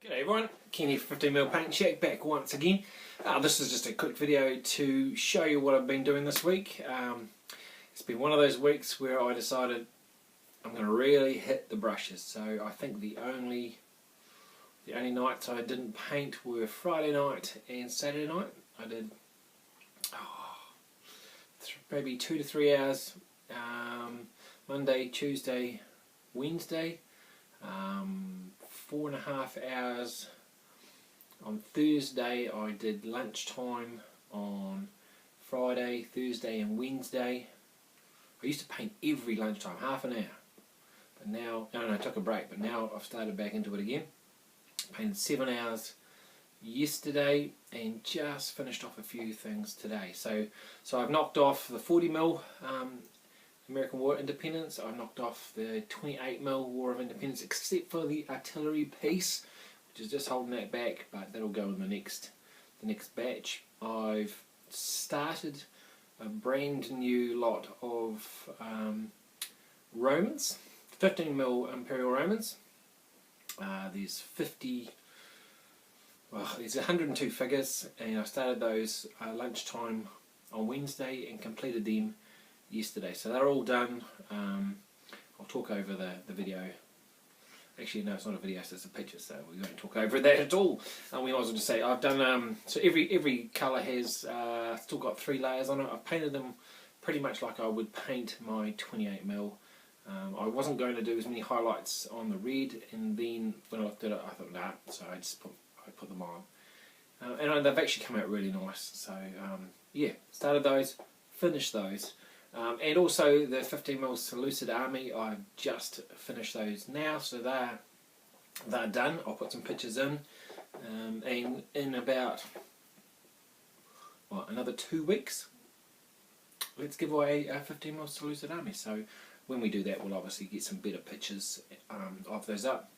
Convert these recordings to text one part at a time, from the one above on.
G'day everyone, Kenny 15mm Paint Shack back once again. This is just a quick video to show you what I've been doing this week. It's been one of those weeks where I decided I'm going to really hit the brushes. So I think the only nights I didn't paint were Friday night and Saturday night. I did maybe 2 to 3 hours Monday, Tuesday, Wednesday. 4.5 hours on Thursday. I did lunchtime on Friday, Thursday and Wednesday. I used to paint every lunchtime, half an hour. But now, I took a break, but now I've started back into it again. Painted 7 hours yesterday and just finished off a few things today. So I've knocked off the 40mm American War of Independence. I knocked off the 28mm War of Independence, except for the artillery piece, which is just holding that back, but that'll go in the next batch. I've started a brand new lot of Romans, 15mm Imperial Romans. There's 102 figures, and I started those lunchtime on Wednesday and completed them yesterday, so they're all done. I'll talk over the video. Actually, no, it's not a video, so it's a picture, so we won't talk over that at all. We might as well just say I've done. So every colour has still got 3 layers on it. I've painted them pretty much like I would paint my 28mm. I wasn't going to do as many highlights on the red, and then when I looked at it, I thought nah, so I put them on, and they've actually come out really nice. So yeah, started those, finished those. And also the 15mm Seleucid Army, I've just finished those now, so they're done. I'll put some pictures in, and in about another 2 weeks, let's give away a 15mm Seleucid Army. So when we do that, we'll obviously get some better pictures of those up.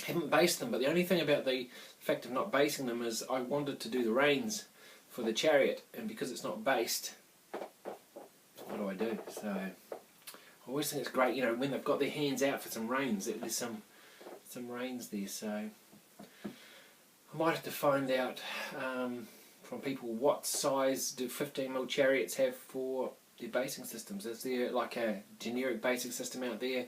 Haven't based them, but the only thing about the fact of not basing them is I wanted to do the reins for the chariot, and because it's not based, what do? So I always think it's great, when they've got their hands out for some reins, there's some reins there. So I might have to find out from people what size do 15mm chariots have for their basing systems. Is there like a generic basing system out there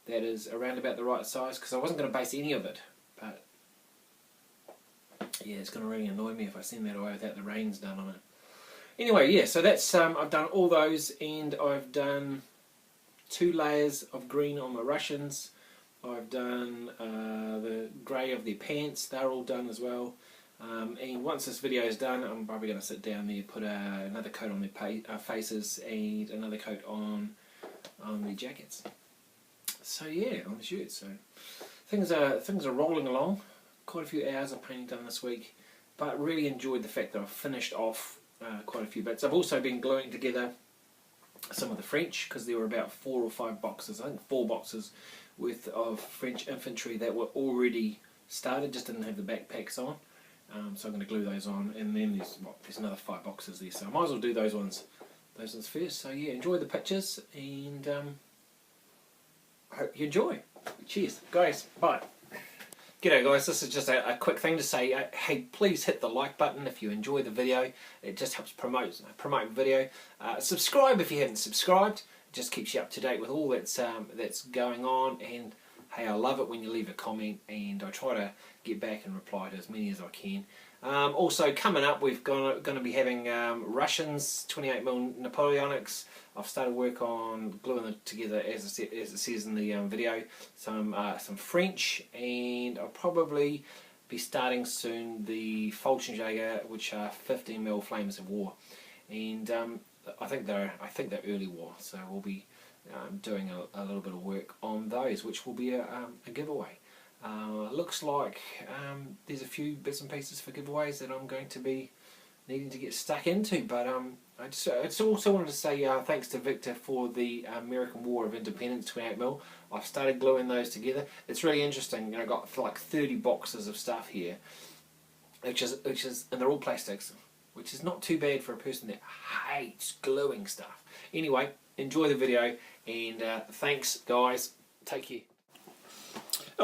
that is around about the right size? Because I wasn't going to base any of it, but yeah, it's going to really annoy me if I send that away without the reins done on it. Anyway, yeah, so that's I've done all those, and I've done 2 layers of green on the Russians. I've done the grey of their pants. They're all done as well. And once this video is done, I'm probably going to sit down there, put another coat on their faces and another coat on their jackets. So yeah, on the shirts. So things are rolling along. Quite a few hours of painting done this week, but really enjoyed the fact that I've finished off quite a few bits. I've also been gluing together some of the French, because there were about 4 or 5 boxes, I think 4 boxes worth of French infantry that were already started, just didn't have the backpacks on. So I'm going to glue those on, and then there's another 5 boxes there, so I might as well do those ones first. So yeah, enjoy the pictures, and I hope you enjoy. Cheers guys, bye. G'day guys, this is just a quick thing to say, hey, please hit the like button if you enjoy the video. It just helps promote the video. Subscribe if you haven't subscribed. It just keeps you up to date with all that's going on. And hey, I love it when you leave a comment, and I try to get back and reply to as many as I can. Also coming up, we're going to be having Russians 28mm Napoleonics. I've started work on gluing them together as it says in the video. Some French, and I'll probably be starting soon the Fallschirmjäger, which are 15mm Flames of War, and I think they're early war. So we'll be doing a little bit of work on those, which will be a giveaway. Looks like there's a few bits and pieces for giveaways that I'm going to be needing to get stuck into, but I just also wanted to say thanks to Victor for the American War of Independence 28mm. I've started gluing those together. It's really interesting. I got like 30 boxes of stuff here, which is, and they're all plastics, which is not too bad for a person that hates gluing stuff. Anyway, enjoy the video, and thanks guys. Take care.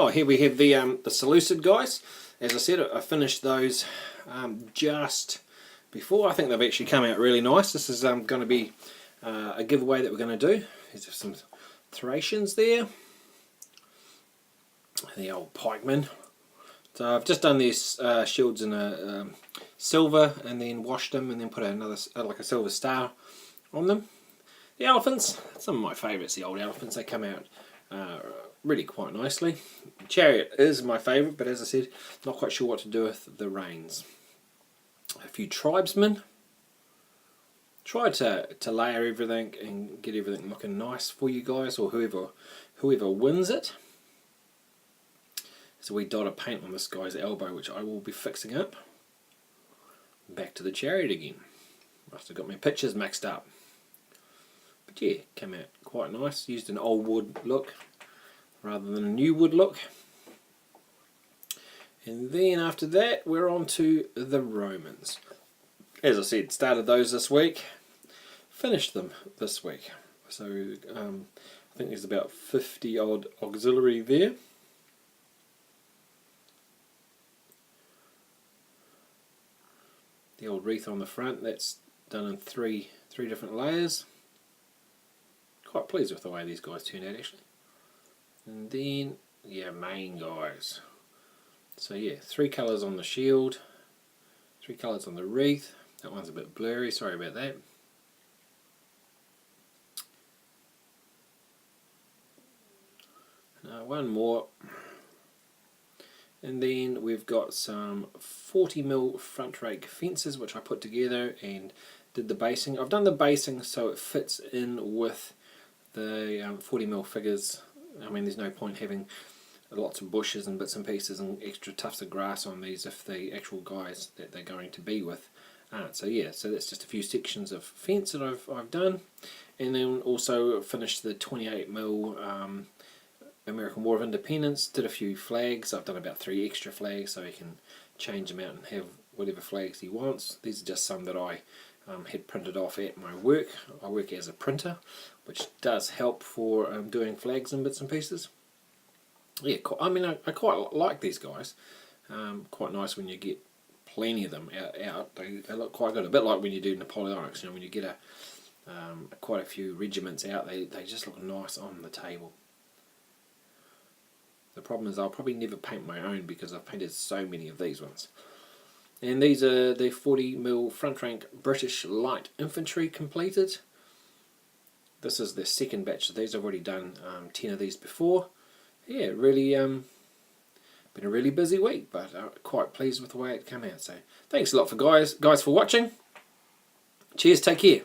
Oh, here we have the seleucid guys. As I said, I finished those just before. I think they've actually come out really nice. This is going to be a giveaway that we're going to do. There's some Thracians there. The old pikemen. So I've just done these shields in a silver and then washed them and then put another like a silver star on them. The elephants, some of my favourites, the old elephants, they come out really quite nicely. Chariot is my favourite, but as I said, not quite sure what to do with the reins. A few tribesmen. Try to layer everything and get everything looking nice for you guys, or whoever wins it. So we dot of paint on this guy's elbow, which I will be fixing up. Back to the chariot again. Must have got my pictures mixed up. But yeah, came out quite nice. Used an old wood look rather than a new wood look. And then after that, we're on to the Romans. As I said, started those this week. Finished them this week. So I think there's about 50 odd auxiliary there. The old wreath on the front, that's done in three different layers. Quite pleased with the way these guys turned out actually. And then, yeah, main guys. So yeah, 3 colours on the shield, 3 colours on the wreath. That one's a bit blurry, sorry about that. One more. And then we've got some 40mm front rake fences which I put together and did the basing. I've done the basing so it fits in with the 40mm figures. I mean, there's no point having lots of bushes and bits and pieces and extra tufts of grass on these if the actual guys that they're going to be with aren't. So yeah, so that's just a few sections of fence that I've done. And then also finished the 28mm American War of Independence, did a few flags. I've done about 3 extra flags so he can change them out and have whatever flags he wants. These are just some that I had printed off at my work. I work as a printer, which does help for doing flags and bits and pieces. Yeah, I mean, I quite like these guys. Quite nice when you get plenty of them out. They look quite good. A bit like when you do Napoleonics, you know, when you get quite a few regiments out, they just look nice on the table. The problem is I'll probably never paint my own because I've painted so many of these ones. And these are the 40mm front rank British light infantry completed. This is the second batch of these. I've already done 10 of these before. Yeah, really been a really busy week, but quite pleased with the way it came out. So thanks a lot for guys for watching. Cheers, take care.